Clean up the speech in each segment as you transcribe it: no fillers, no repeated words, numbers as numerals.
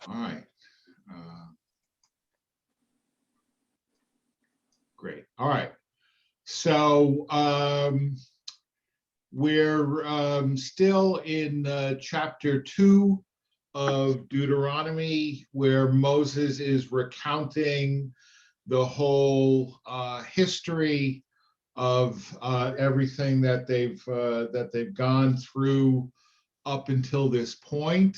All right. Uh, Great. All right. So we're still in chapter 2 of Deuteronomy, where Moses is recounting the whole history of everything that they've gone through up until this point.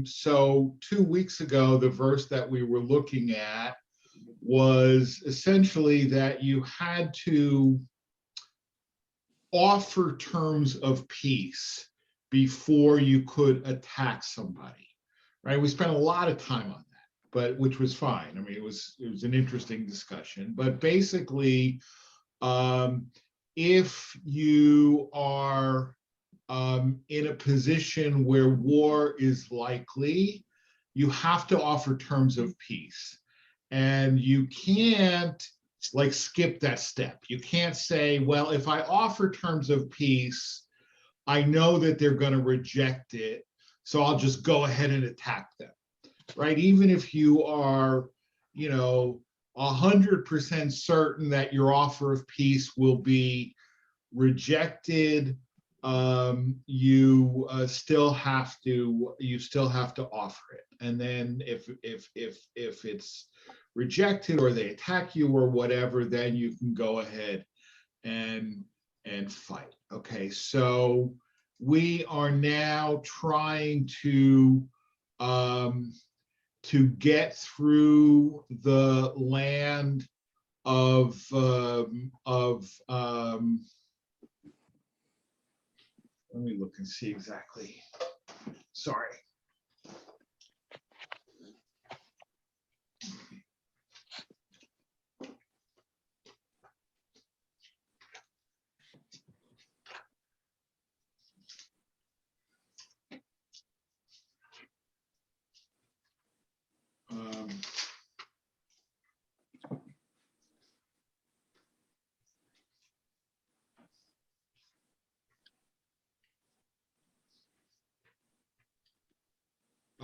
So 2 weeks ago, the verse that we were looking at was essentially that you had to offer terms of peace before you could attack somebody, right? We spent a lot of time on that, but which was fine. I mean, it was an interesting discussion. But basically, if you are in a position where war is likely, you have to offer terms of peace. And you can't like skip that step. You can't say, well, if I offer terms of peace, I know that they're going to reject it, so I'll just go ahead and attack them, right? Even if you are, 100% certain that your offer of peace will be rejected, you still have to offer it. And then if it's rejected or they attack you or whatever, then you can go ahead and fight. Okay, so we are now trying to get through the land of let me look and see exactly. Sorry.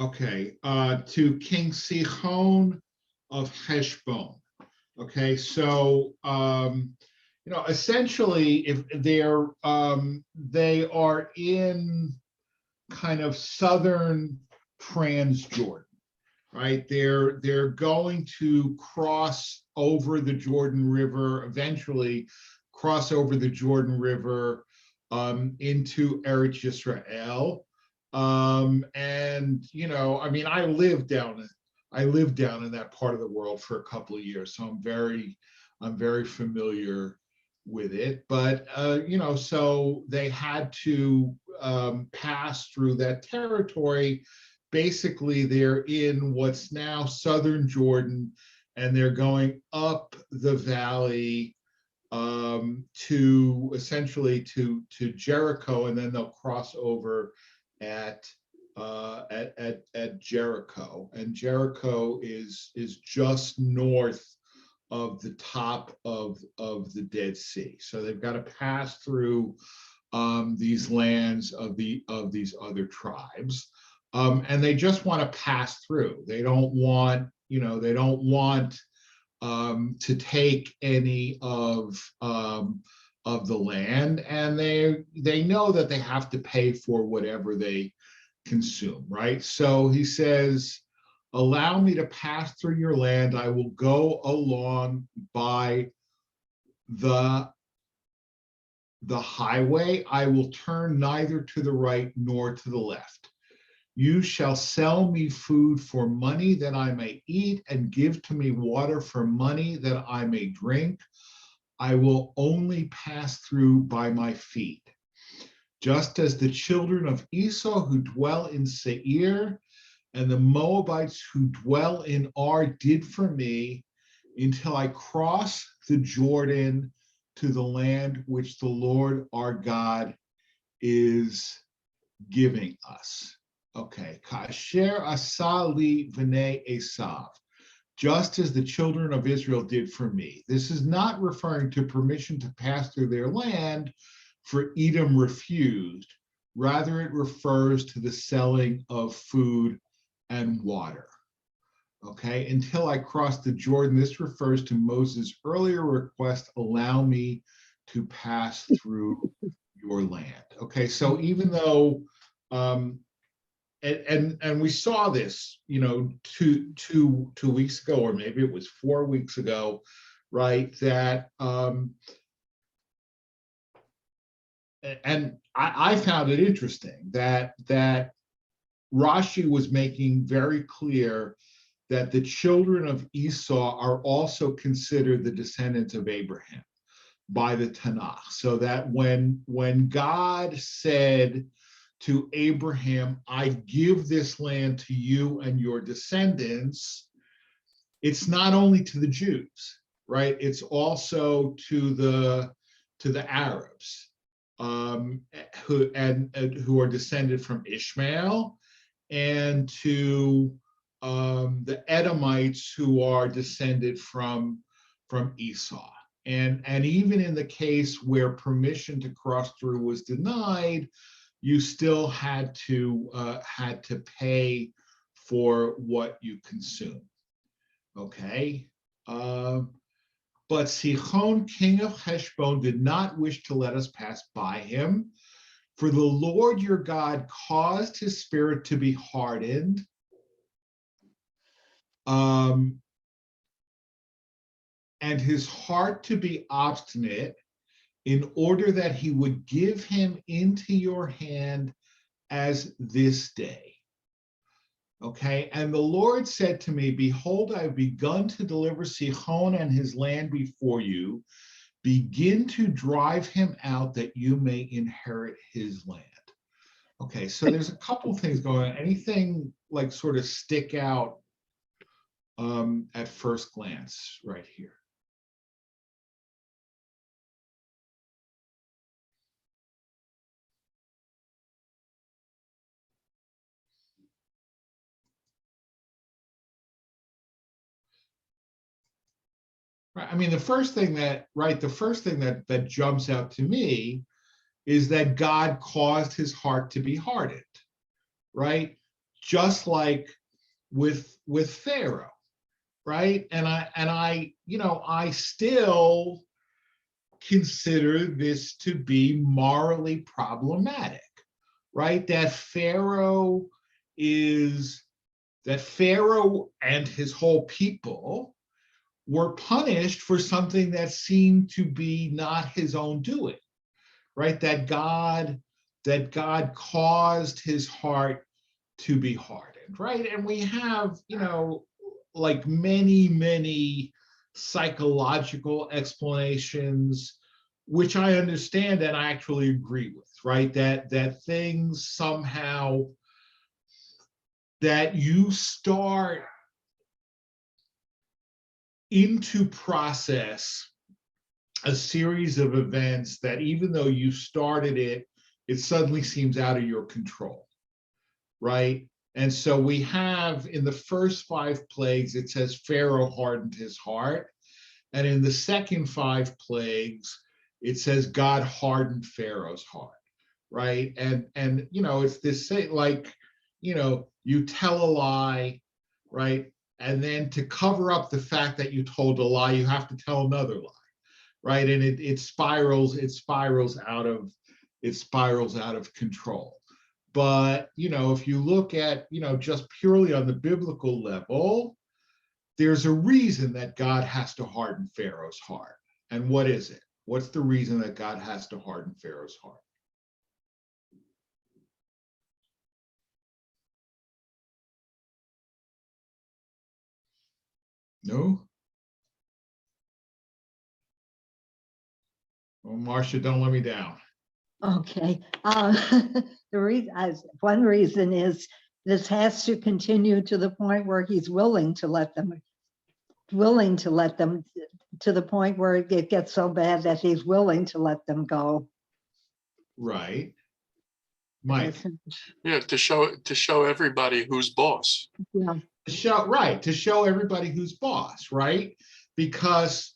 Okay, to King Sihon of Heshbon. Okay, so essentially, if they are in kind of southern Transjordan, right? They're going to cross over the Jordan River, eventually cross over the Jordan River into Eretz Yisrael. I mean, I lived down in that part of the world for a couple of years, so I'm very familiar with it. But so they had to pass through that territory. Basically, they're in what's now southern Jordan, and they're going up the valley to essentially to Jericho, and then they'll cross over at Jericho. And Jericho is just north of the top of the Dead Sea. So they've got to pass through these lands of these other tribes. And they just want to pass through. They don't want to take any of the land, and they know that they have to pay for whatever they consume, right? So he says, allow me to pass through your land. I will go along by the highway. I will turn neither to the right nor to the left. You shall sell me food for money that I may eat, and give to me water for money that I may drink. I will only pass through by my feet. Just as the children of Esau who dwell in Seir and the Moabites who dwell in Ar did for me, until I cross the Jordan to the land which the Lord our God is giving us. Okay, Kasher Asali V'nei Esav, just as the children of Israel did for me. This is not referring to permission to pass through their land, for Edom refused, Rather, it refers to the selling of food and water. Okay, until I crossed the Jordan, this refers to Moses' earlier request, allow me to pass through your land. Okay, so even though, and we saw this, two weeks ago, or maybe it was 4 weeks ago, right? That and I found it interesting that Rashi was making very clear that the children of Esau are also considered the descendants of Abraham by the Tanakh. So that when God said to Abraham, I give this land to you and your descendants, it's not only to the Jews, right? It's also to the Arabs, who are descended from Ishmael, and to the Edomites, who are descended from Esau. And even in the case where permission to cross through was denied, you still had to pay for what you consume. Okay. But Sichon, king of Heshbon, did not wish to let us pass by him, for the Lord your God caused his spirit to be hardened, and his heart to be obstinate, in order that he would give him into your hand as this day. Okay, and the Lord said to me, behold, I have begun to deliver Sichon and his land before you. Begin to drive him out that you may inherit his land. Okay, so there's a couple things going on. Anything like sort of stick out at first glance right here? Right. I mean, the first thing that jumps out to me is that God caused his heart to be hardened, right? Just like with Pharaoh, right? And I still consider this to be morally problematic, right? That Pharaoh and his whole people were punished for something that seemed to be not his own doing, right? That God caused his heart to be hardened, right? And we have, like many psychological explanations, which I understand and I actually agree with, right? That things somehow, that you start into process a series of events that, even though you started it, it suddenly seems out of your control, right? And so we have, in the first 5 plagues, it says Pharaoh hardened his heart. And in the second 5 plagues, it says God hardened Pharaoh's heart, right? And it's this, like, you tell a lie, right? And then to cover up the fact that you told a lie, you have to tell another lie, right? And it spirals out of control. But if you look at just purely on the biblical level, there's a reason that God has to harden Pharaoh's heart. And what is it? What's the reason that God has to harden Pharaoh's heart? No? Well, Marcia, don't let me down. Okay. One reason is this has to continue to the point where he's willing to let them to the point where it gets so bad that he's willing to let them go. Right. Mike. Yeah, to show everybody who's boss. Yeah. To show everybody who's boss, right? Because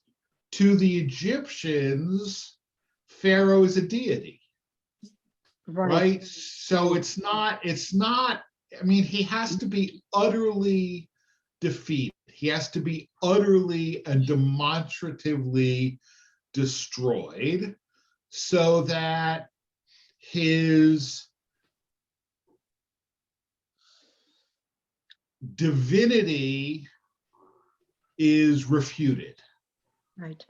to the Egyptians, Pharaoh is a deity, right? So it's not, I mean, he has to be utterly defeated. He has to be utterly and demonstratively destroyed so that his divinity is refuted,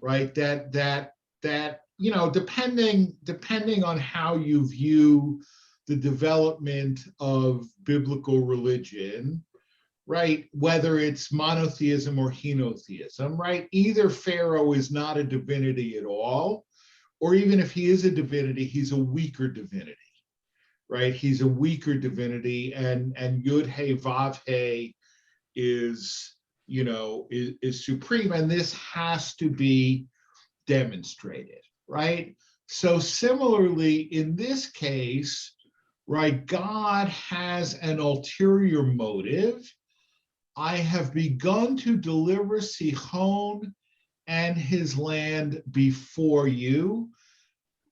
Right. That you know, depending on how you view the development of biblical religion, right, whether it's monotheism or henotheism, right, either Pharaoh is not a divinity at all, or even if he is a divinity, he's a weaker divinity, right? He's a weaker divinity, and Yud He Vav He is, you know, is supreme, and this has to be demonstrated, right? So similarly, in this case, right, God has an ulterior motive. I have begun to deliver Sihon and his land before you.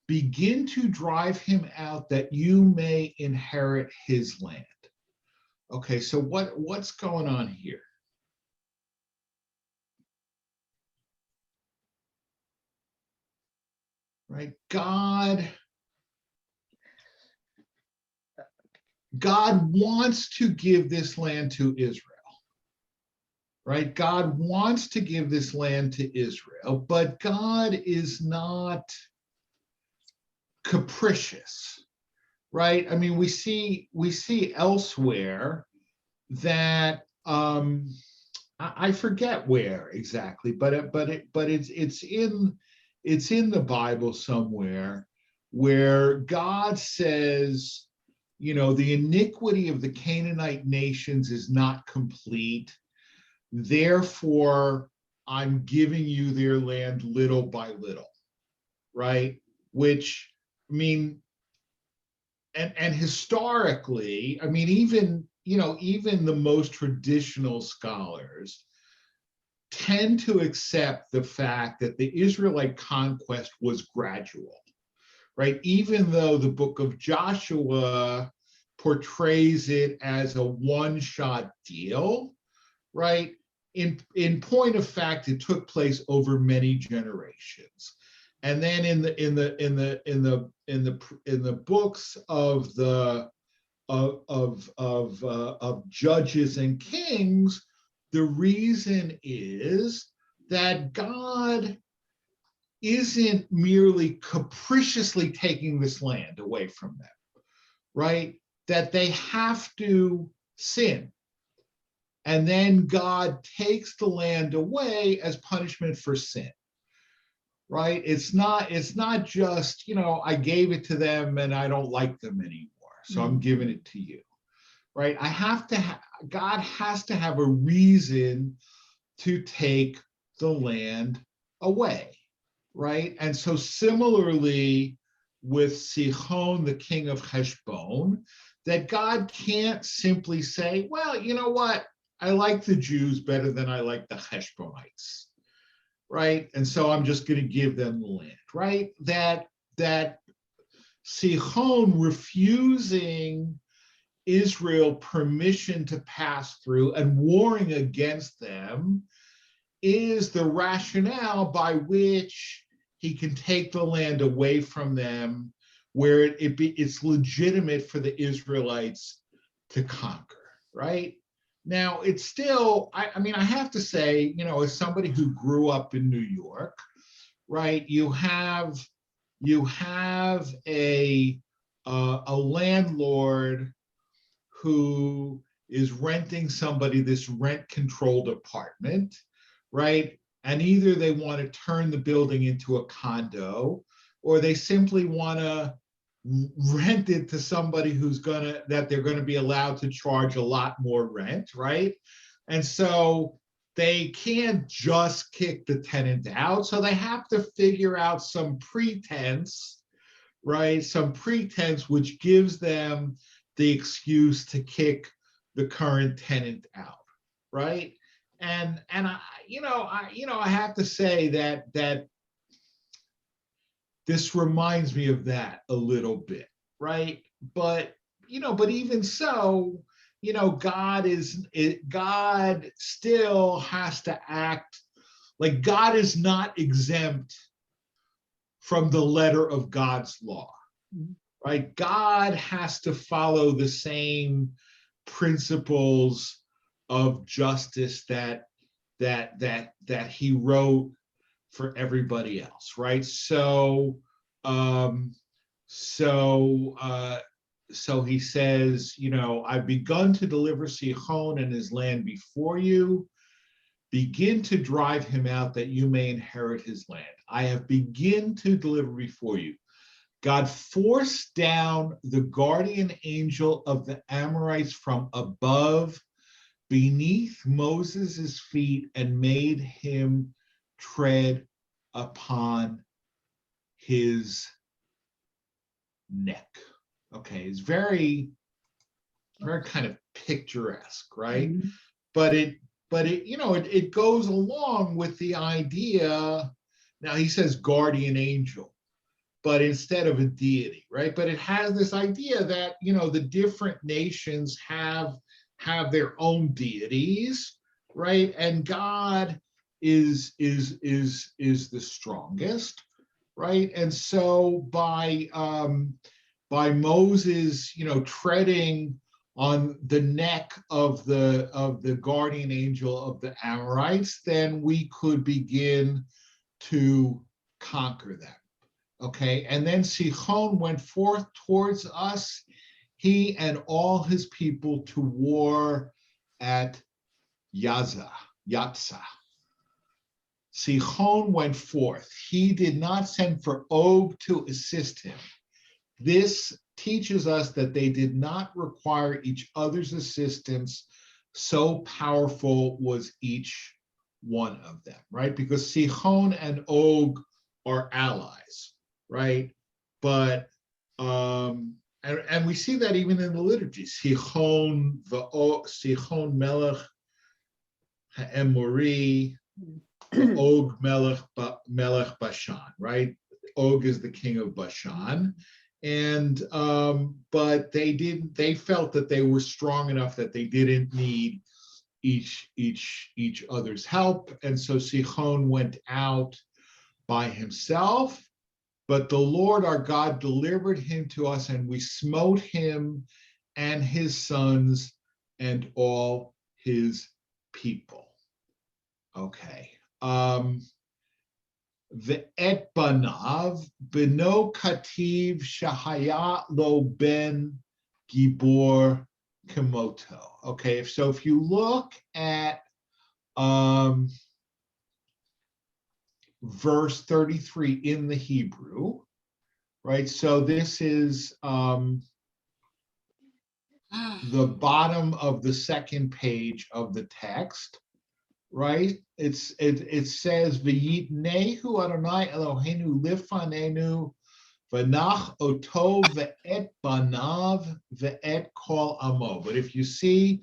Begin to drive him out that you may inherit his land. Okay, so what's going on here? Right? God wants to give this land to Israel. Right? God wants to give this land to Israel, but God is not capricious. Right? I mean, we see elsewhere that I forget where exactly, but it's in the Bible somewhere where God says, you know, the iniquity of the Canaanite nations is not complete. Therefore, I'm giving you their land little by little, right? Which, I mean, and historically, I mean, even, you know, even the most traditional scholars tend to accept the fact that the Israelite conquest was gradual, right? Even though the book of Joshua portrays it as a one-shot deal, right? In point of fact, it took place over many generations. And then in the books of Judges and Kings, the reason is that God isn't merely capriciously taking this land away from them, right? That they have to sin. And then God takes the land away as punishment for sin. Right? It's not just, you know, I gave it to them and I don't like them anymore, so I'm giving it to you. Right? God has to have a reason to take the land away. Right? And so similarly with Sihon, the king of Heshbon, that God can't simply say, well, you know what? I like the Jews better than I like the Heshbonites. Right? And so I'm just going to give them the land, right? That Sihon refusing Israel permission to pass through and warring against them is the rationale by which he can take the land away from them, where it's legitimate for the Israelites to conquer, right? Now, it's still, I mean, I have to say, you know, as somebody who grew up in New York, right, you have a landlord who is renting somebody this rent-controlled apartment, right? And either they want to turn the building into a condo, or they simply want to rent it to somebody that they're going to be allowed to charge a lot more rent, right? And so they can't just kick the tenant out, so they have to figure out some pretense, right? Some pretense which gives them the excuse to kick the current tenant out, right? And I have to say that this reminds me of that a little bit, right? But but even so, God still has to act like God is not exempt from the letter of God's law, right? God has to follow the same principles of justice that he wrote for everybody else, right? So he says, I've begun to deliver Sihon and his land before you. Begin to drive him out that you may inherit his land. I have begun to deliver before you. God forced down the guardian angel of the Amorites from above beneath Moses' feet and made him tread upon his neck. Okay, it's very kind of picturesque, right? Mhm. But it goes along with the idea. Now he says guardian angel, but instead of a deity, right? But it has this idea that the different nations have their own deities, right? And God is the strongest, right? And so by Moses, treading on the neck of the guardian angel of the Amorites, then we could begin to conquer them. Okay, and then Sihon went forth towards us, he and all his people, to war at Yatzah. Sihon went forth. He did not send for Og to assist him. This teaches us that they did not require each other's assistance. So powerful was each one of them, right? Because Sihon and Og are allies, right? But and we see that even in the liturgy. Sihon Melech Ha'emori, Og Melech Bashan, right? Og is the king of Bashan. And but they felt that they were strong enough that they didn't need each other's help. And so Sihon went out by himself, but the Lord our God delivered him to us, and we smote him and his sons and all his people. Okay. Ve'et banav beno kativ shahaya lo ben gibor kemoto. Okay, so if you look at verse 33 in the Hebrew, right? So this is the bottom of the second page of the text, right? It says V'yitnehu Adonai Eloheinu lifanenu v'nach oto ve'et banav ve'et kol amo. But if you see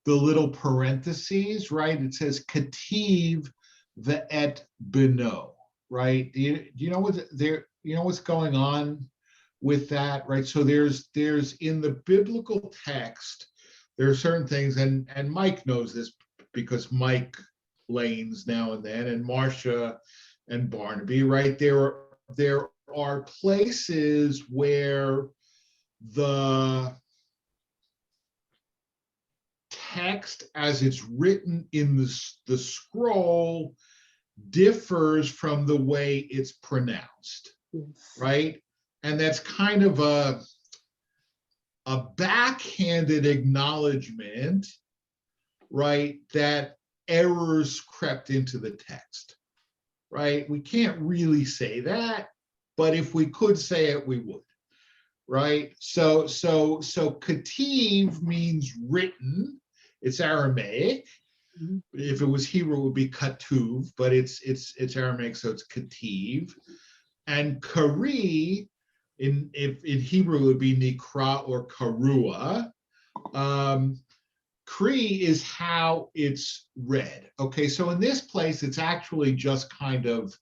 the little parentheses, right, it says kativ ve'et beno, right? Do you know what there? You know what's going on with that, right? So there's in the biblical text, there are certain things, and Mike knows this because Mike lanes now and then, and Marcia and Barnaby, right? There are places where the text as it's written in the scroll differs from the way it's pronounced, right? And that's kind of a backhanded acknowledgement, right, that errors crept into the text, right? We can't really say that, but if we could say it, we would, right? So kativ means written. It's Aramaic. If it was Hebrew, it would be katuv, but it's Aramaic, so it's kativ. And kari, in Hebrew, it would be nikra or karua. Kri is how it's read. Okay, so in this place, it's actually just kind of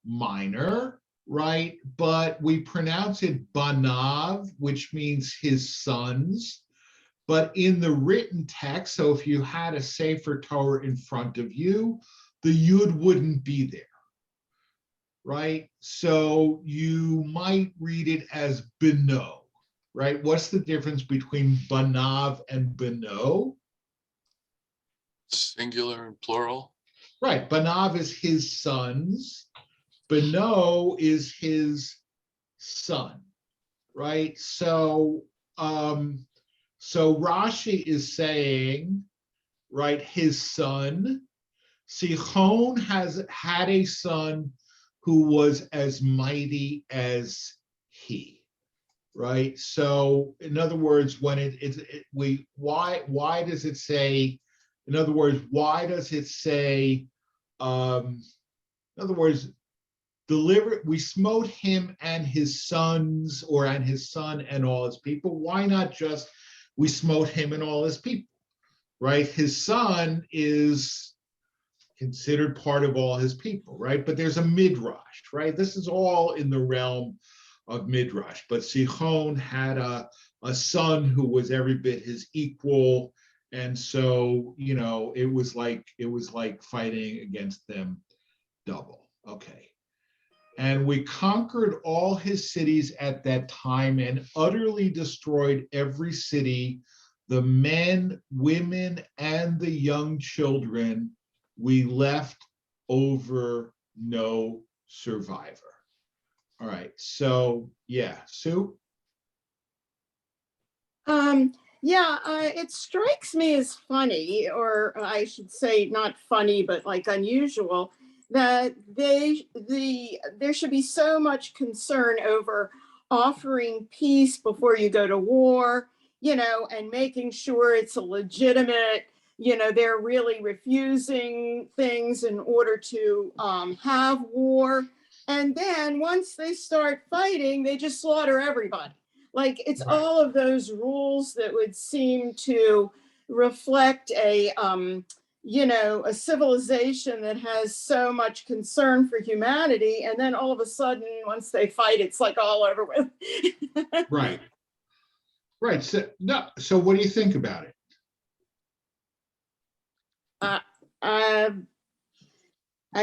minor, right? But we pronounce it banav, which means his sons. But in the written text, so if you had a Sefer Torah in front of you, the yud wouldn't be there, right? So you might read it as beno, right? What's the difference between banav and beno? Singular and plural. Right, banav is his sons, beno is his son, right? So Rashi is saying, right, his son. Sichon had a son who was as mighty as he, right? So in other words, when why does it say, in other words, why does it say, in other words, we smote him and his sons, or and his son and all his people? Why not just we smote him and all his people, right? His son is considered part of all his people, right? But there's a midrash, right? This is all in the realm of midrash. But Sichon had a son who was every bit his equal, and so it was like fighting against them double. Okay. And we conquered all his cities at that time and utterly destroyed every city, the men, women, and the young children. We left over no survivor. All right. So, yeah, Sue? It strikes me as funny, or I should say not funny, but like unusual, that there should be so much concern over offering peace before you go to war, and making sure it's a legitimate, they're really refusing things in order to have war. And then once they start fighting, they just slaughter everybody. Like it's Right. all of those rules that would seem to reflect a civilization that has so much concern for humanity, and then all of a sudden, once they fight, it's like all over with. Right. Right. So, no. So, what do you think about it? I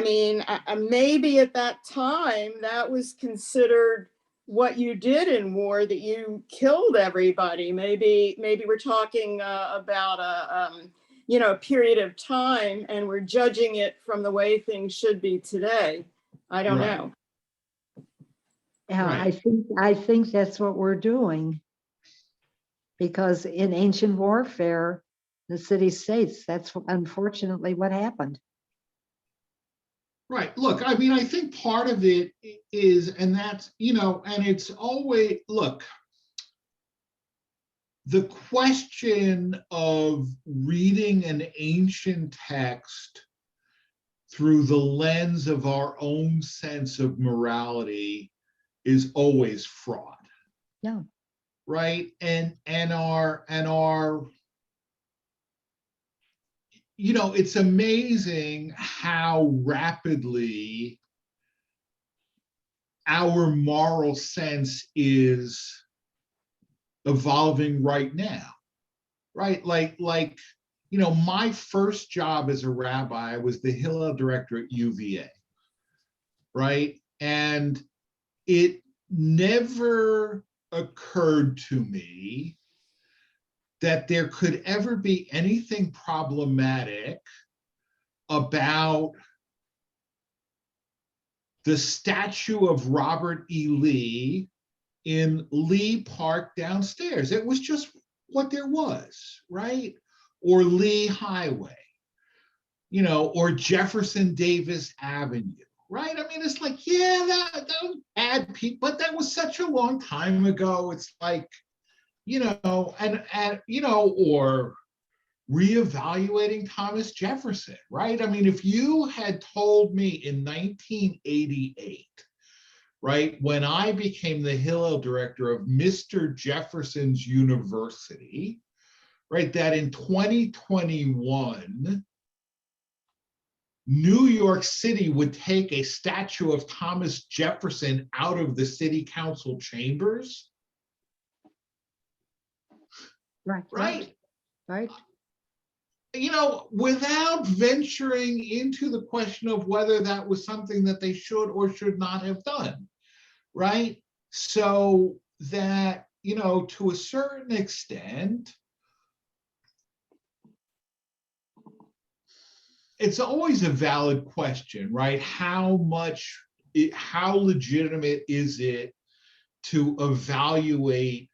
mean, maybe at that time that was considered what you did in war, that you killed everybody. Maybe we're talking about a period of time, and we're judging it from the way things should be today. I don't Right. know. Yeah, Right. I think that's what we're doing. Because in ancient warfare, the city states, that's unfortunately what happened. Right. Look, I mean, I think part of it is, and that's, and it's always, look, the question of reading an ancient text through the lens of our own sense of morality is always fraught. Yeah. Right. And our it's amazing how rapidly our moral sense is evolving right now, right? Like, my first job as a rabbi was the Hillel director at UVA, right? And it never occurred to me that there could ever be anything problematic about the statue of Robert E. Lee in Lee Park downstairs. It was just what there was, right? Or Lee Highway, or Jefferson Davis Avenue, right? I mean, it's like, yeah, that was bad people, but that was such a long time ago. It's like, or reevaluating Thomas Jefferson, right? I mean, if you had told me in 1988, right, when I became the Hillel director of Mr. Jefferson's University, right, that in 2021, New York City would take a statue of Thomas Jefferson out of the city council chambers, Right, right? right. You know, without venturing into the question of whether that was something that they should or should not have done, right? So that, you know, to a certain extent, it's always a valid question, right? How legitimate is it to evaluate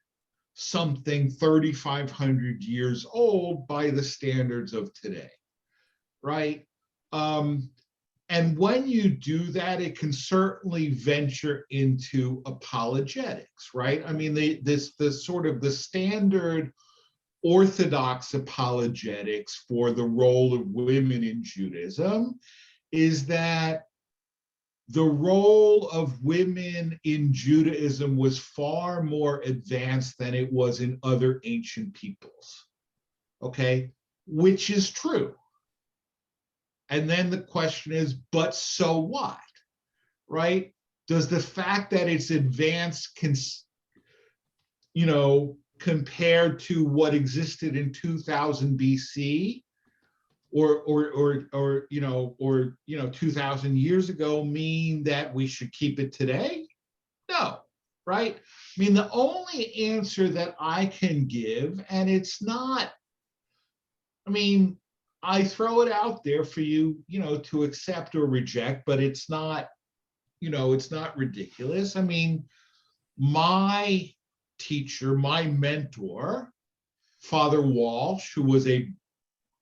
something 3,500 years old by the standards of today, right? And when you do that, it can certainly venture into apologetics, right? I mean, the sort of the standard orthodox apologetics for the role of women in Judaism is that the role of women in Judaism was far more advanced than it was in other ancient peoples, okay? Which is true. And then the question is, but so what, right? Does the fact that it's advanced, compared to what existed in 2000 BC, or 2,000 years ago, mean that we should keep it today? No, right? I mean, the only answer that I can give, and it's not, I mean, I throw it out there for you, to accept or reject, but it's not, it's not ridiculous. I mean, my teacher, my mentor, Father Walsh, who was a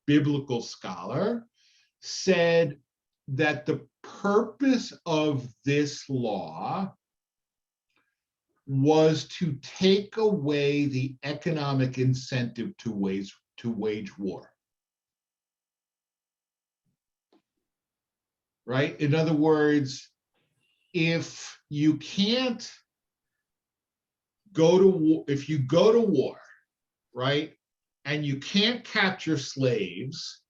biblical scholar, said that the purpose of this law was to take away the economic incentive to wage war. Right? In other words, if you can't go to war, if you go to war, right, and you can't capture slaves,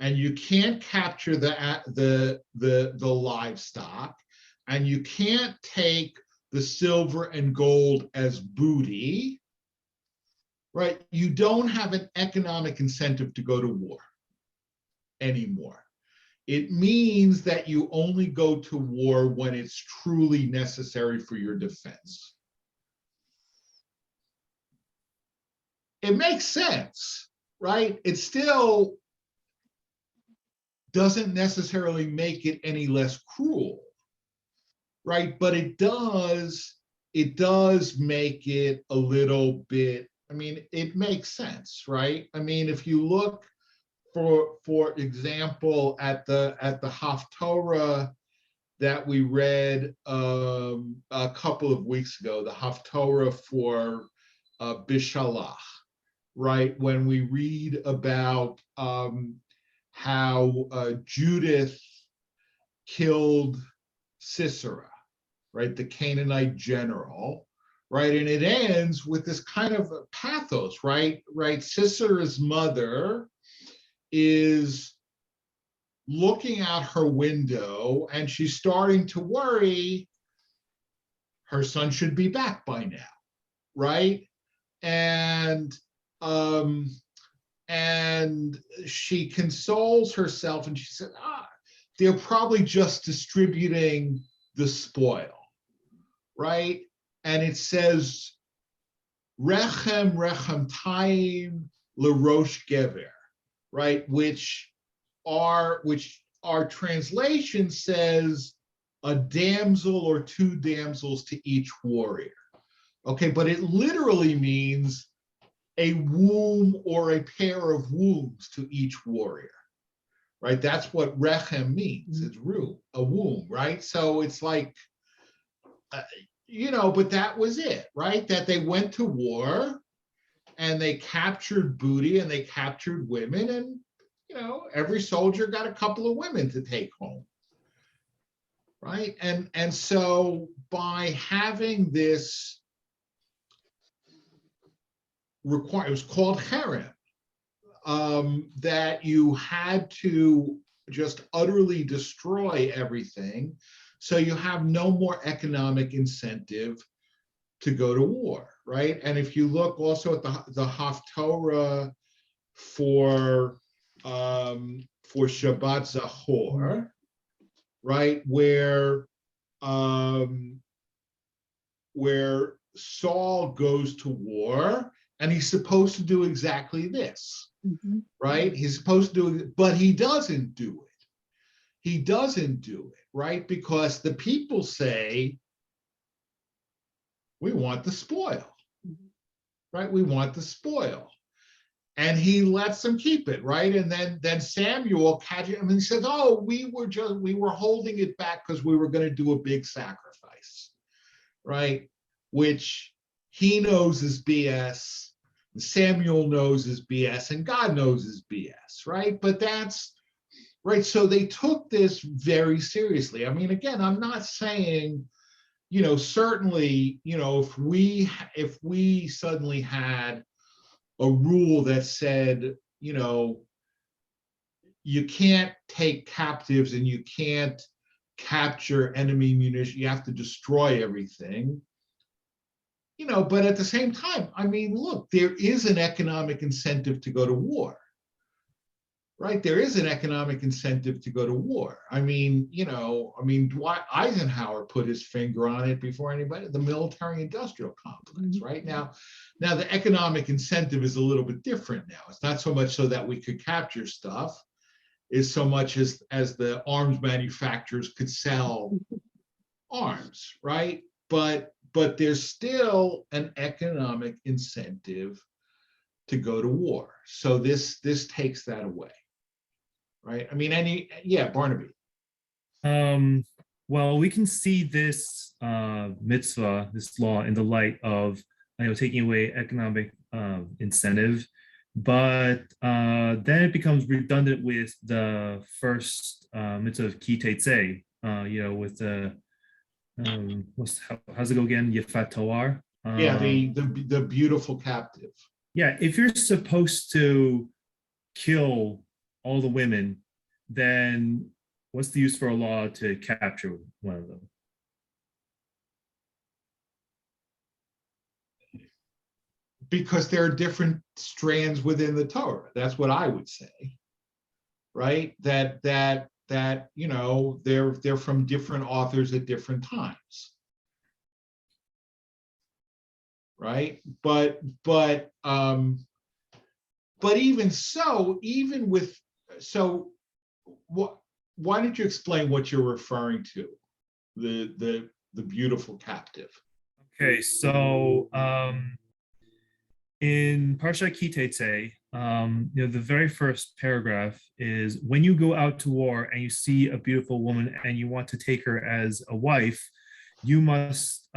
and you can't capture the livestock, and you can't take the silver and gold as booty, right? You don't have an economic incentive to go to war anymore. It means that you only go to war when it's truly necessary for your defense. It makes sense, right? It still doesn't necessarily make it any less cruel, right? But it does make it a little bit, I mean, it makes sense, right? I mean, if you look, for example, at the Haftorah that we read a couple of weeks ago, the Haftorah for Bishalach, right? When we read about how Judith killed Sisera, right? The Canaanite general, right? And it ends with this kind of pathos, right? Sisera's mother is looking out her window and she's starting to worry her son should be back by now, right? And she consoles herself and she said, they're probably just distributing the spoil, right? And it says, Rechem taim lerosh gever, right? Which our translation says a damsel or two damsels to each warrior. Okay, but it literally means a womb or a pair of wombs to each warrior, right? That's what rechem means. It's a womb, right? So it's like, but that was it, right? That they went to war and they captured booty and they captured women, and every soldier got a couple of women to take home, right? And so by having this it was called harem, that you had to just utterly destroy everything. So you have no more economic incentive to go to war, right? And if you look also at the Haftorah for Shabbat Zachor, right, where Saul goes to war and he's supposed to do exactly this, right? He's supposed to do it, but he doesn't do it. He doesn't do it, right? Because the people say, we want the spoil, right? We want the spoil. And he lets them keep it, right? And then Samuel catches him and he says, oh, we were holding it back because we were going to do a big sacrifice, right? Which he knows is BS, Samuel knows is BS, and God knows is BS, right? But that's right. So they took this very seriously. I mean, again, I'm not saying, certainly, if we suddenly had a rule that said, you can't take captives and you can't capture enemy munition, you have to destroy everything. But at the same time, I mean, look, there is an economic incentive to go to war, right? There is an economic incentive to go to war. I mean, Dwight Eisenhower put his finger on it before anybody, the military-industrial complex, right? Now the economic incentive is a little bit different now. It's not so much so that we could capture stuff, is so much as the arms manufacturers could sell arms, right? But there's still an economic incentive to go to war. So this takes that away, right? I mean, Barnaby. Well, we can see this mitzvah, this law, in the light of taking away economic incentive, but then it becomes redundant with the first mitzvah of ki tetzei, with the how's it go again? Yefat Toar. The beautiful captive. Yeah, if you're supposed to kill all the women, then what's the use for a law to capture one of them? Because there are different strands within the Torah. That's what I would say, right? That they're from different authors at different times, right? But even so, why don't you explain what you're referring to, the beautiful captive? Okay, so in Parsha Ki Tetzei, the very first paragraph is, when you go out to war and you see a beautiful woman and you want to take her as a wife, you must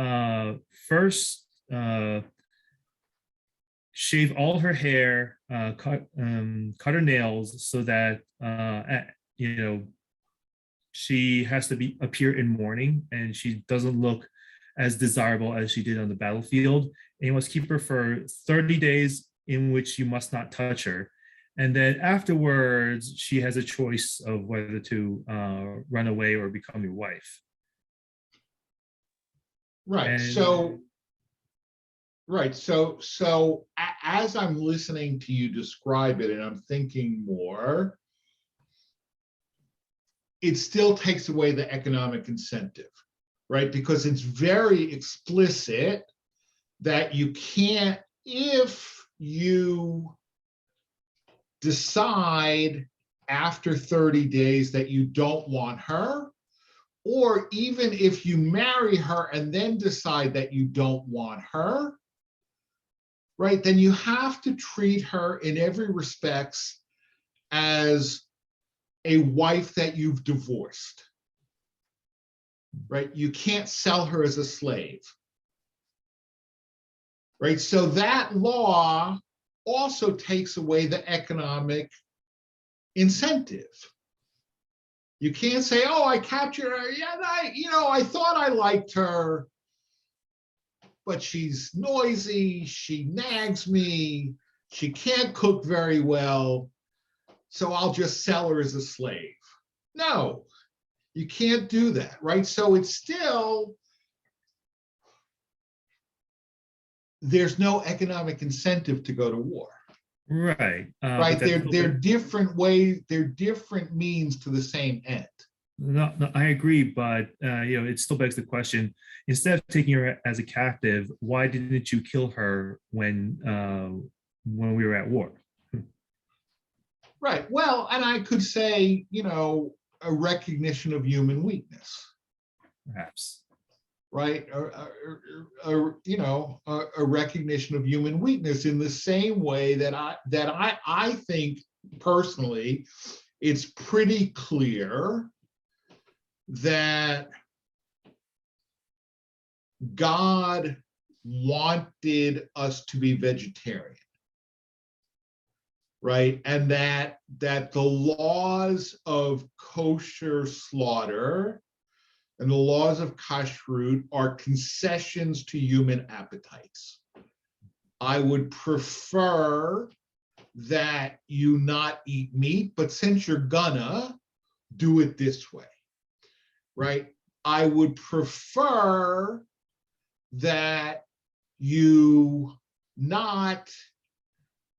first shave all her hair, cut her nails, so that she has to appear in mourning and she doesn't look as desirable as she did on the battlefield. And you must keep her for 30 days in which you must not touch her. And then afterwards, she has a choice of whether to run away or become your wife. Right. So as I'm listening to you describe it and I'm thinking more, it still takes away the economic incentive, right? Because it's very explicit that you can't, if you decide after 30 days that you don't want her, or even if you marry her and then decide that you don't want her, right, then you have to treat her in every respects as a wife that you've divorced, right? You can't sell her as a slave, right? So that law also takes away the economic incentive. You can't say, oh, I captured her. Yeah, I thought I liked her, but she's noisy. She nags me. She can't cook very well. So I'll just sell her as a slave, No, you can't do that, right? So it's still, there's no economic incentive to go to war, Right. right? But that's They're different ways, they're different means to the same end. no, no, I agree, but it still begs the question: instead of taking her as a captive, why didn't you kill her when we were at war? Right. Well, and I could say, a recognition of human weakness, Perhaps. right? A recognition of human weakness in the same way that I think personally, it's pretty clear that God wanted us to be vegetarian, right? And that the laws of kosher slaughter and the laws of kashrut are concessions to human appetites. I would prefer that you not eat meat, but since you're gonna, do it this way, right? I would prefer that you not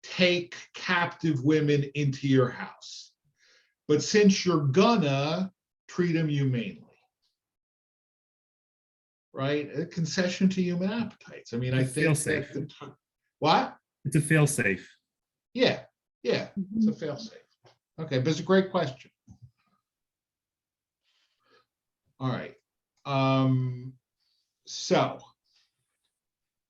take captive women into your house, but since you're gonna, treat them humanely, right? A concession to human appetites. I mean, I think Fail-safe. that what? It's a fail-safe. Yeah, it's a fail-safe. Okay, but it's a great question. All right. So,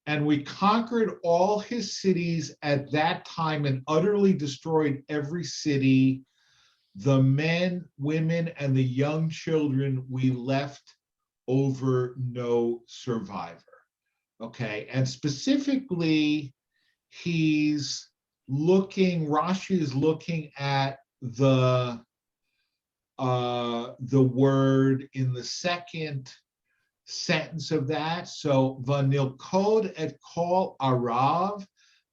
and we conquered all his cities at that time and utterly destroyed every city. The men, women, and the young children we left over no survivor. Okay, and specifically, Rashi is looking at the word in the second sentence of that. So Vanilkod et kol Arav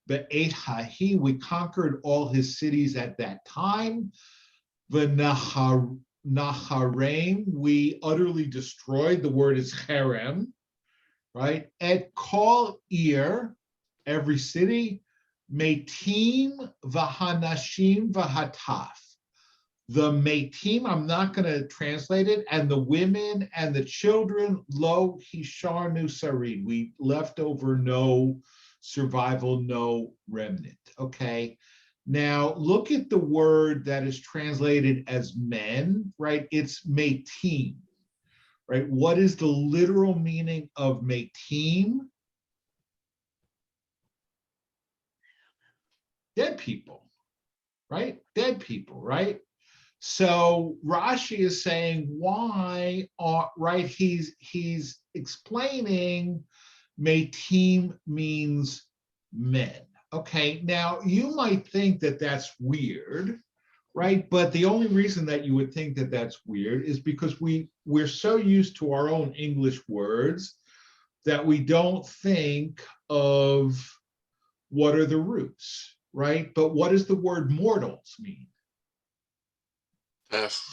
be'et hahi, we conquered all his cities at that time. V'naharem, we utterly destroyed. The word is cherem, right? Et kol ir, every city. Metim v'hanashim v'hataf. The metim, I'm not going to translate it, and the women and the children, lo hisharnu sarid. We left over no survival, no remnant. Okay. Now look at the word that is translated as men, right? It's metim, right? What is the literal meaning of metim? Dead people, right? Dead people, right? So Rashi is saying why, right? He's explaining metim means men. Okay, now you might think that that's weird, right? But the only reason that you would think that that's weird is because we're so used to our own English words that we don't think of what are the roots, right? But what does the word mortals mean? Death.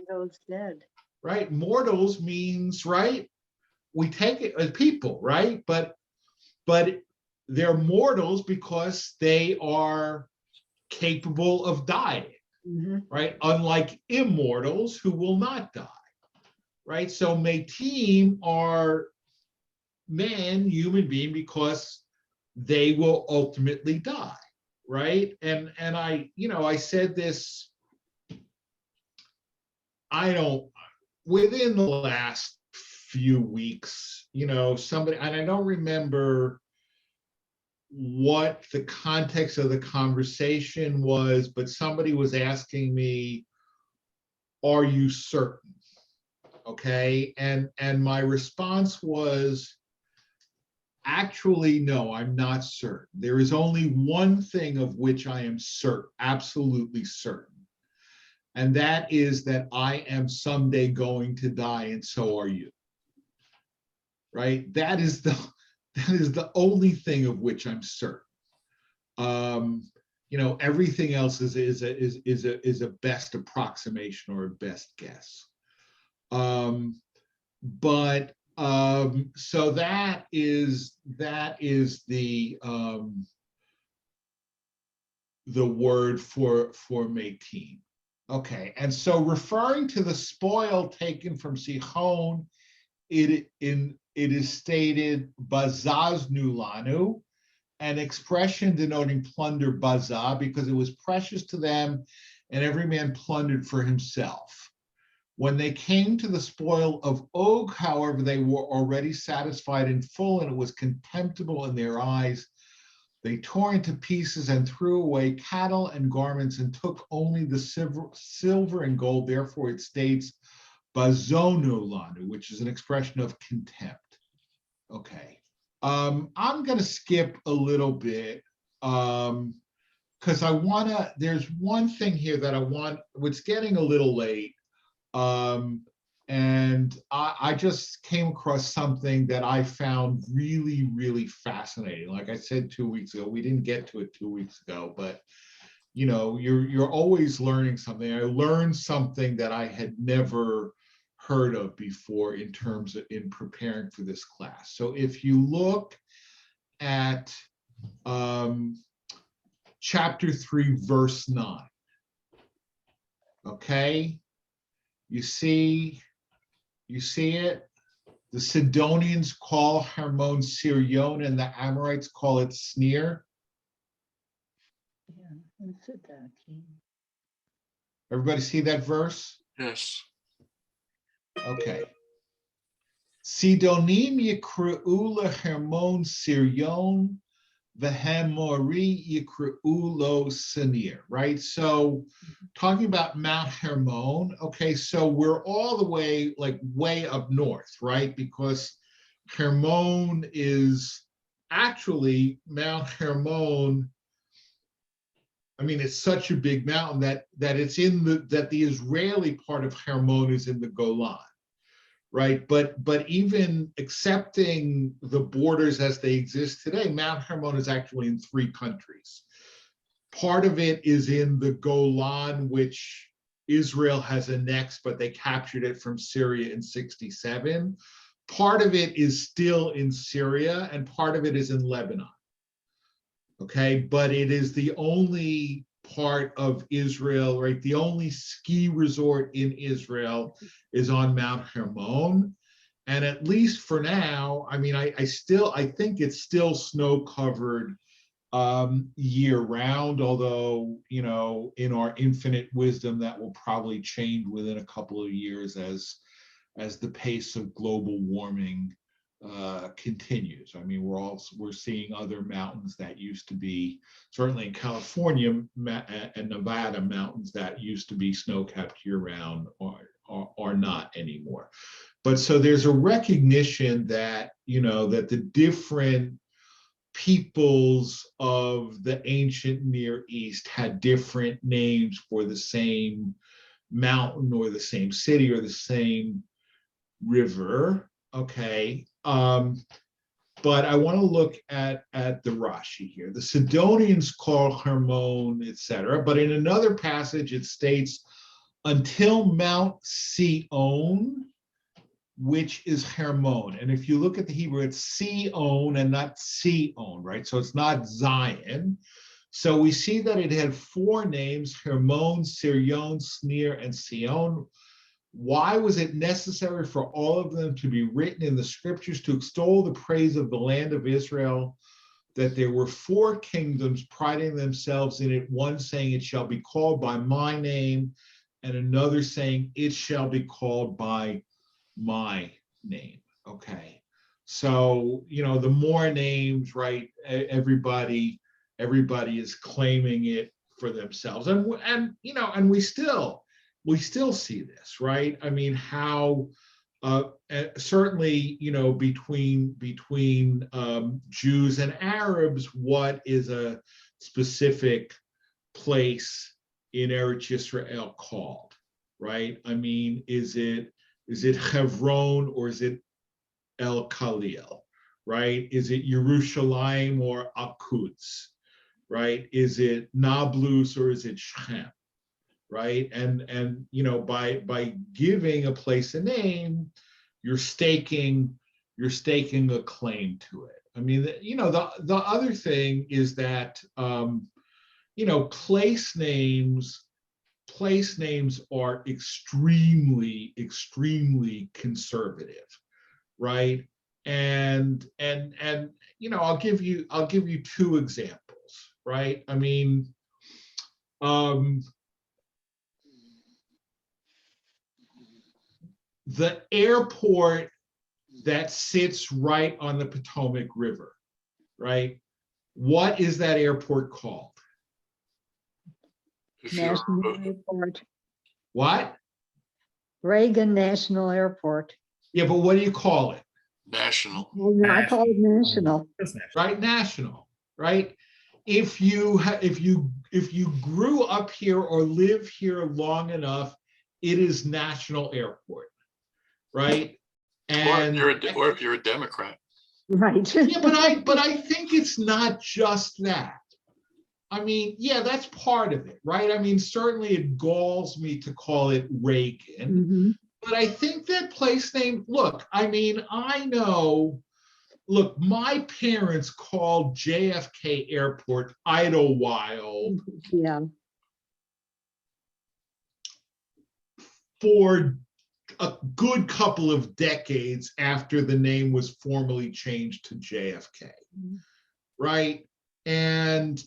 Those dead. Right? Mortals means, right? We take it as people, right? But they're mortals because they are capable of dying, right? Unlike immortals who will not die, right? So metim are men, human being, because they will ultimately die, right? And I said this, within the last few weeks, somebody, and I don't remember what the context of the conversation was, but somebody was asking me, are you certain? Okay. And my response was, actually, no, I'm not certain. There is only one thing of which I am certain, absolutely certain. And that is that I am someday going to die, and so are you. Right? That is the only thing of which I'm certain. everything else is a best approximation or a best guess. But so that is the word for Metim. Okay, and so referring to the spoil taken from Sichon, it is stated bazaznu lanu, an expression denoting plunder bazah, because it was precious to them, and every man plundered for himself. When they came to the spoil of Og, however, they were already satisfied in full, and it was contemptible in their eyes. They tore into pieces and threw away cattle and garments and took only the silver and gold. Therefore, it states bazonu lanu, which is an expression of contempt. Okay. I'm going to skip a little bit because there's one thing here that it's getting a little late. And I just came across something that I found really, really fascinating. Like I said 2 weeks ago, we didn't get to it 2 weeks ago, but you're always learning something. I learned something that I had never heard of before in preparing for this class. So if you look at chapter 3, verse 9, okay, you see it? The Sidonians call Hermon Sirion, and the Amorites call it Sneer. Everybody see that verse? Yes. Okay. Sidonim yikra'u leHermon Sirion, v'Hamori yikra'u lo Senir, right? So talking about Mount Hermon, okay, so we're all the way, way up north, right? Because Hermon is actually Mount Hermon. I mean, it's such a big mountain that it's that the Israeli part of Hermon is in the Golan, right? But even accepting the borders as they exist today, Mount Hermon is actually in 3 countries. Part of it is in the Golan, which Israel has annexed, but they captured it from Syria in 67. Part of it is still in Syria, and part of it is in Lebanon. Okay, but it is the only part of Israel, right? The only ski resort in Israel is on Mount Hermon. And at least for now, I mean, I think it's still snow covered year round, although, in our infinite wisdom, that will probably change within a couple of years as the pace of global warming continues. I mean, we're seeing other mountains that used to be, certainly in California and Nevada, mountains that used to be snow-capped year-round are not anymore. But so there's a recognition that, that the different peoples of the ancient Near East had different names for the same mountain or the same city or the same river. Okay. But I want to look at the Rashi here. The Sidonians call Hermon, etc. But in another passage, it states, until Mount Sion, which is Hermon. And if you look at the Hebrew, it's Sion and not Sion, right? So it's not Zion. So we see that it had 4 names, Hermon, Sirion, Sneer, and Sion. Why was it necessary for all of them to be written in the scriptures to extol the praise of the land of Israel, that there were 4 kingdoms priding themselves in it, one saying it shall be called by my name, and another saying it shall be called by my name? Okay. So, the more names, right, everybody is claiming it for themselves. And we still see this, right? I mean, how certainly, between Jews and Arabs, what is a specific place in Eretz Yisrael called, right? I mean, is it Hebron or is it El Khalil, right? Is it Yerushalayim or Al-Quds, right? Is it Nablus or is it Shechem, right? And you know, by giving a place a name, you're staking a claim to it. I mean, you know, the other thing is that you know, place names are extremely conservative, right? And you know, I'll give you two examples, right? I mean, the airport that sits right on the Potomac River, right? What is that airport called? If you're, National Airport, What? Reagan National Airport. Yeah, but what do you call it? national. Well, no, I call it national. That's national. Right? National, right? If you grew up here or live here long enough, it is National Airport, right? And Or if you're a Democrat. Right. yeah, but I think it's not just that. I mean, yeah, that's part of it, right? I mean, certainly it galls me to call it Reagan, Mhm. but I think that place name, look, I mean, I know, look, my parents called JFK Airport Idlewild Yeah. for a good couple of decades after the name was formally changed to JFK, right? And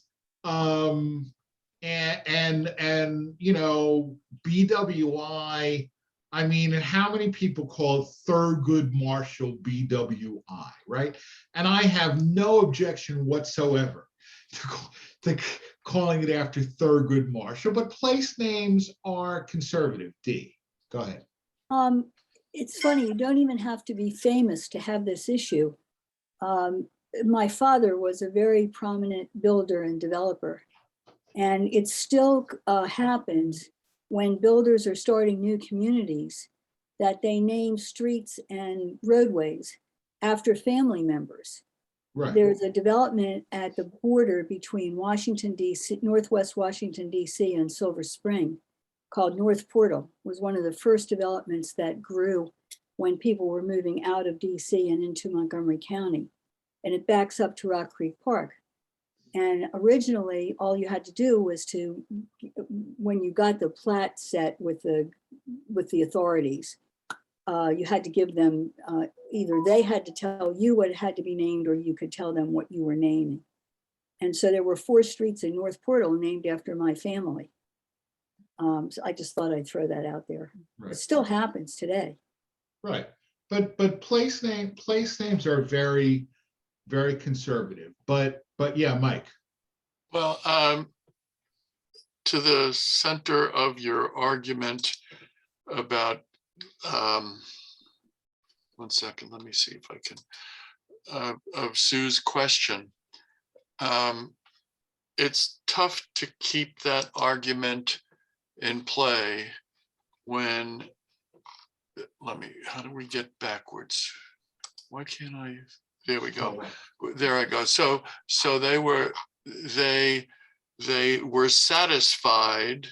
you know, BWI, I mean, and how many people call it Thurgood Marshall BWI, right? And I have no objection whatsoever to calling it after Thurgood Marshall, but place names are conservative. D, go ahead. It's funny, you don't even have to be famous to have this issue. My father was a very prominent builder and developer, and it still happens when builders are starting new communities that they name streets and roadways after family members. Right. There's a development at the border between Washington, D.C., Northwest Washington, D.C. and Silver Spring called North Portal. It was one of the first developments that grew when people were moving out of DC and into Montgomery County. And it backs up to Rock Creek Park. And originally, all you had to do was to, when you got the plat set with the authorities, you had to give them, either they had to tell you what it had to be named, or you could tell them what you were naming. And so there were 4 streets in North Portal named after my family. So I just thought I'd throw that out there. Right. It still happens today. Right. But place names are very conservative. But yeah, Mike. Well, to the center of your argument about, one second, let me see if I can, of Sue's question. It's tough to keep that argument in play when, how do we get backwards? Why can't I, there we go. There I go. So they were satisfied,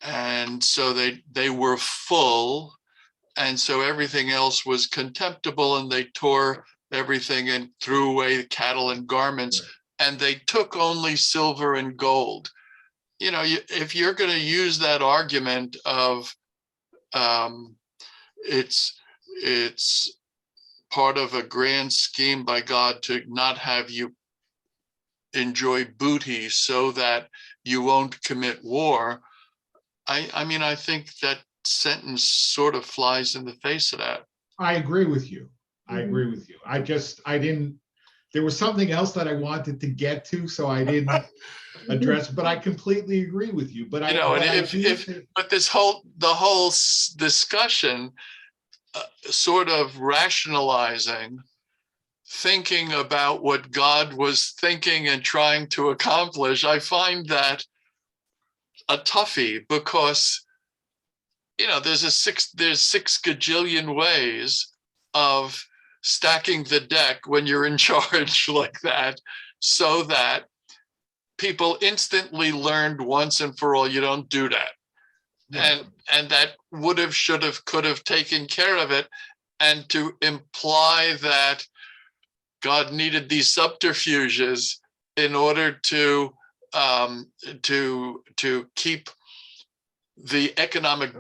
and so they were full, and so everything else was contemptible, and they tore everything and threw away the cattle and garments, and they took only silver and gold. You know, if you're going to use that argument of it's part of a grand scheme by God to not have you enjoy booty so that you won't commit war, I mean, I think that sentence sort of flies in the face of that. I agree with you. I agree with you. I didn't, there was something else that I wanted to get to, so I didn't address, but I completely agree with you. But but the whole discussion, sort of rationalizing, thinking about what God was thinking and trying to accomplish, I find that a toughie, because you know there's 6 gajillion ways of stacking the deck when you're in charge like that, so that people instantly learned once and for all, you don't do that. And that would have, should have, could have taken care of it. And to imply that God needed these subterfuges in order to keep the economic,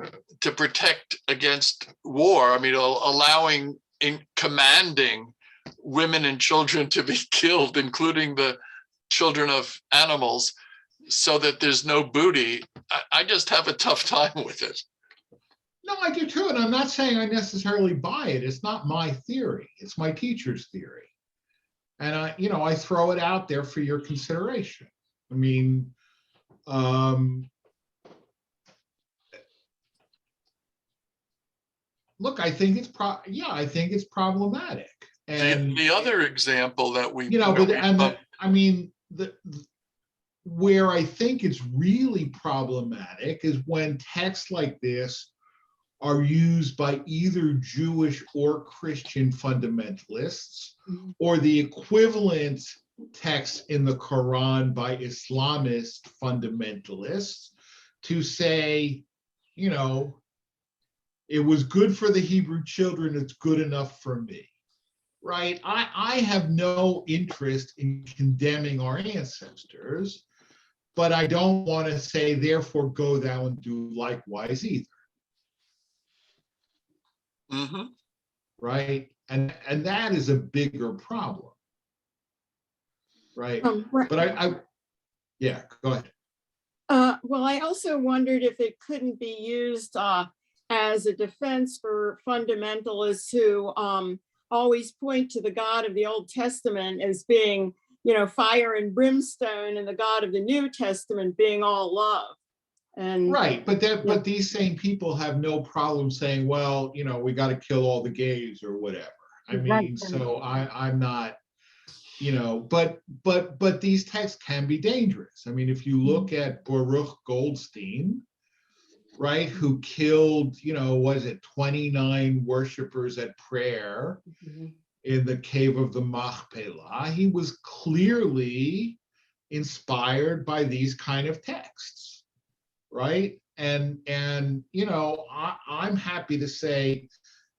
to protect against war. I mean, allowing, commanding women and children to be killed, including the children of animals, so that there's no booty. I just have a tough time with it. No, I do too. And I'm not saying I necessarily buy it. It's not my theory. It's my teacher's theory. And I throw it out there for your consideration. I mean, look, I think it's I think it's problematic. And the other example that we, where I think it's really problematic is when texts like this are used by either Jewish or Christian fundamentalists, or the equivalent text in the Quran by Islamist fundamentalists, to say, it was good for the Hebrew children, it's good enough for me, right? I have no interest in condemning our ancestors, but I don't want to say, therefore, go thou and do likewise either. mm-hmm. Right? And that is a bigger problem. Right? But yeah, go ahead. Well, I also wondered if it couldn't be used as a defense for fundamentalists who always point to the God of the Old Testament as being, fire and brimstone, and the God of the New Testament being all love. And right, but these same people have no problem saying, well, we got to kill all the gays or whatever. I mean, so I'm not, but these texts can be dangerous. I mean, if you look at Baruch Goldstein, right, who killed, was it 29 worshipers at prayer in the cave of the Machpelah, he was clearly inspired by these kind of texts, right? And I'm happy to say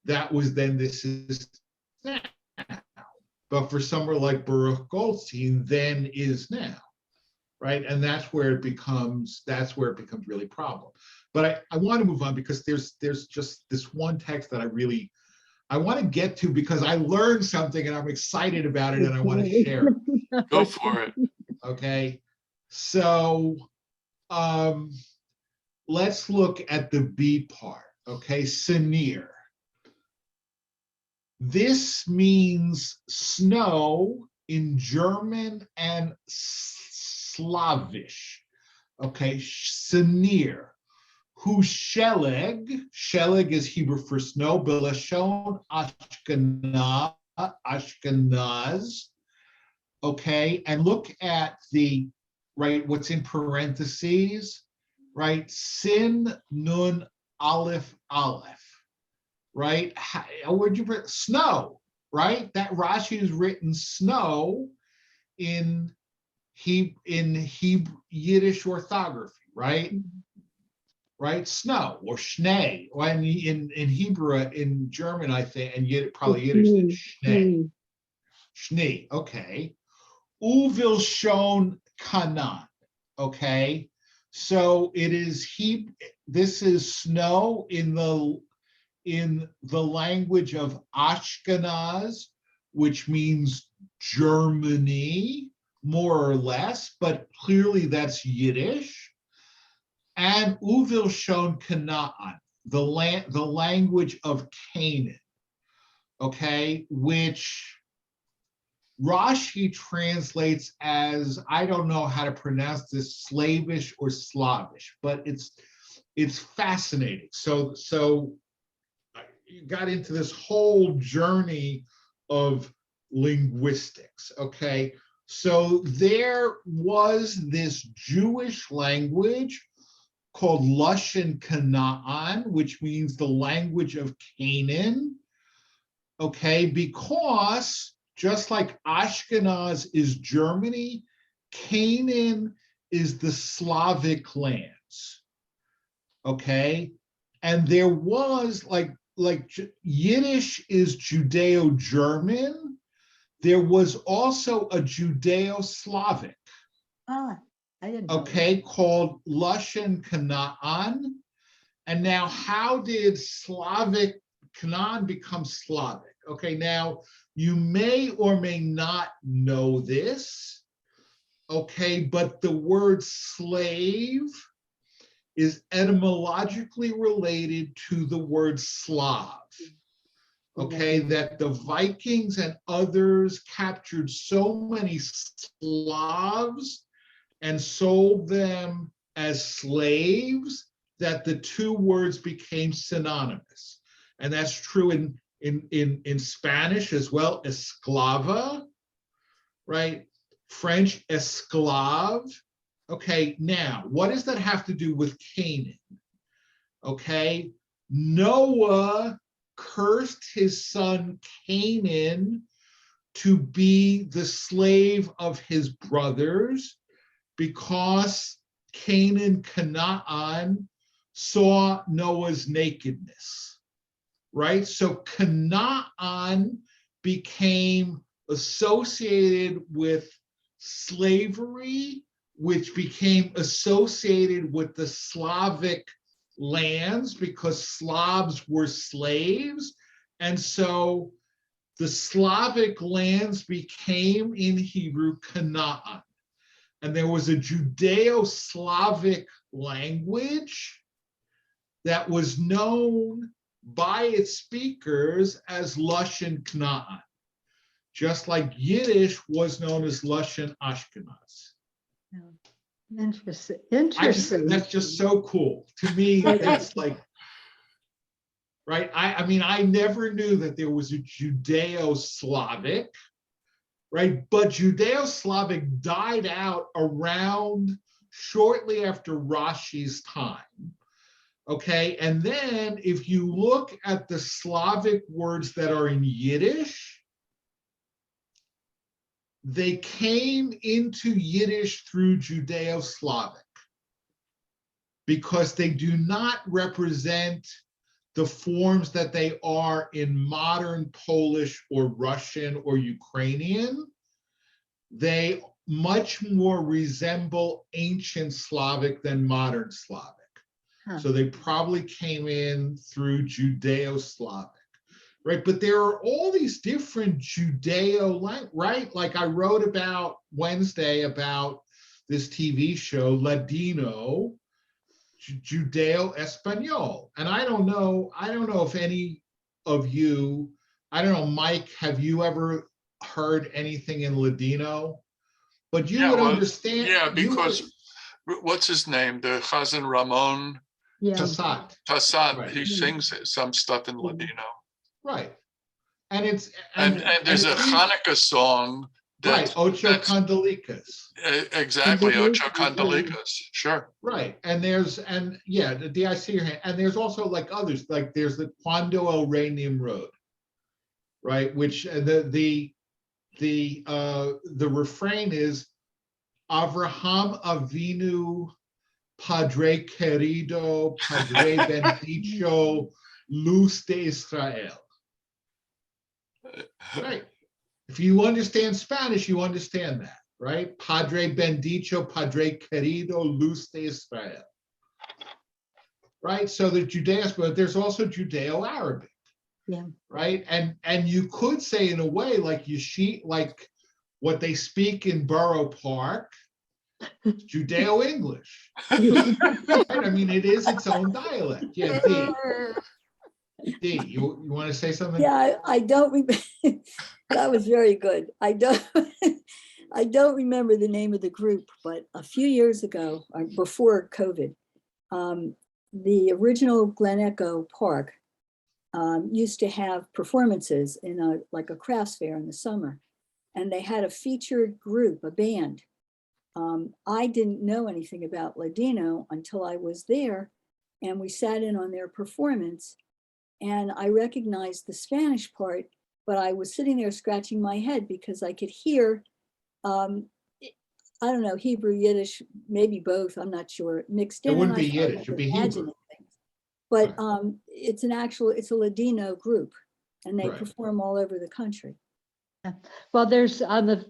that was then, this is now. But for somewhere like Baruch Goldstein, then is now, right? And that's where it becomes really problem. But I want to move on, because there's just this one text that I want to get to, because I learned something and I'm excited about it and I want to share it. Go for it. Okay, so let's look at the B part. Okay, Sinir. This means snow in German and Slavish. Okay, Sinir. Hu sheleg. Sheleg is Hebrew for snow. Belashon Ashkenaz. Okay, and look at what's in parentheses, right? Sin nun aleph aleph. Right? Where'd you put snow? Right? That Rashi has written snow in Yiddish orthography, right? Right? Snow or Schnee. Or in Hebrew, in German, I think, and probably Yiddish, Schnee. Schnee. Okay. Uvil shon kanan. Okay. So it is this is snow in the language of Ashkenaz, which means Germany, more or less, but clearly that's Yiddish. And Uvil Shon Canaan, the language of Canaan, okay, which Rashi translates as, I don't know how to pronounce this, Slavish or Slavish, but it's fascinating. So you got into this whole journey of linguistics, okay? So there was this Jewish language called Lashon Canaan, which means the language of Canaan, okay? Because just like Ashkenaz is Germany Canaan is the Slavic lands. Okay. And there was like Yiddish is Judeo-German. There was also a Judeo-Slavic, Ah, I didn't know. okay, called Lashon Canaan. And now, how did Slavic Canaan become Slavic? Okay, now you may or may not know this, okay, but the word slave is etymologically related to the word Slav. Okay, that the Vikings and others captured so many Slavs and sold them as slaves that the two words became synonymous. And that's true in Spanish as well, esclava, right? French, esclave. Okay, now, what does that have to do with Canaan? Okay, Noah cursed his son Canaan to be the slave of his brothers because Canaan saw Noah's nakedness, right? So Canaan became associated with slavery, which became associated with the Slavic lands because Slavs were slaves. And so the Slavic lands became in Hebrew Canaan. And there was a Judeo-Slavic language that was known by its speakers as Lashon Canaan, just like Yiddish was known as Lashon Ashkenaz. Interesting. That's just so cool. To me, that's like, right? I mean, I never knew that there was a Judeo-Slavic, right? But Judeo-Slavic died out around shortly after Rashi's time. Okay, and then if you look at the Slavic words that are in Yiddish, they came into Yiddish through Judeo-Slavic because they do not represent the forms that they are in modern Polish or Russian or Ukrainian. They much more resemble ancient Slavic than modern Slavic. So they probably came in through Judeo-Slavic, right? But there are all these different Judeo, right? Like I wrote about Wednesday about this TV show, Ladino, Judeo-Espanol. And I don't know if any of you, I don't know, Mike, have you ever heard anything in Ladino? But you would understand. Yeah, because what's his name? The Chazan Ramon Tassat. Tassat, Right. he sings some stuff in Ladino. Right. And it's and there's a Hanukkah song right, Ocho Candelicas. Exactly, Ocho Candelicas. Sure. Right. And yeah, I see your hand. And there's also like others, like there's the Cuando El Rey Nimrod, right? Which the refrain is Avraham Avinu, Padre querido, Padre bendito, luz de Israel. Right. If you understand Spanish, you understand that, right? Padre bendito, Padre querido, luz de Israel. Right. So the Judeo, but there's also Judeo-Arabic. Yeah. Right. And you could say in a way like like what they speak in Borough Park, Judeo-English. Right? I mean, it is its own dialect. Yeah, D, you want to say something? Yeah, I don't remember. That was very good. I don't remember the name of the group, but a few years ago, before COVID, the original Glen Echo Park used to have performances in like a crafts fair in the summer, and they had a featured group, a band. I didn't know anything about Ladino until I was there, and we sat in on their performance, and I recognized the Spanish part, but I was sitting there scratching my head because I could hear I don't know, Hebrew, Yiddish, maybe both, I'm not sure, mixed It in. wouldn't and I be started Yiddish, it'd be imagining Hebrew. things. But Right. it's a Ladino group, and they Right. perform all over the country. Well, there's the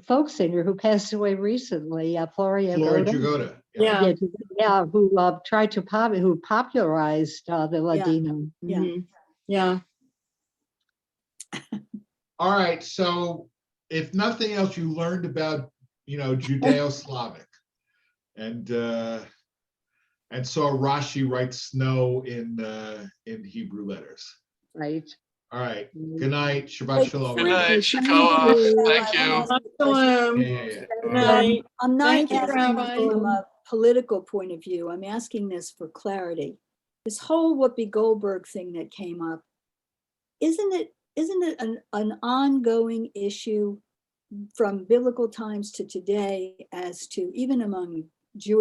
folk singer who passed away recently, Floria Flora Goda. Jagoda. Yeah. Yeah, who tried to who popularized the Ladino. Yeah. Mhm. Yeah. All right, so if nothing else, you learned about, Judeo-Slavic and saw Rashi write snow in Hebrew letters. Right. All right, good night, Shabbat Hey, Shalom. Good before night, you everybody. go, Shakoah. Rabbi, Thank I wanna you. ask you a question. Shalom. Yeah. Good All right. night. I'm not Thank you, asking Rabbi. from a political point of view. I'm asking this for clarity. This whole Whoopi Goldberg thing that came up, isn't it an ongoing issue from biblical times to today as to even among Jewish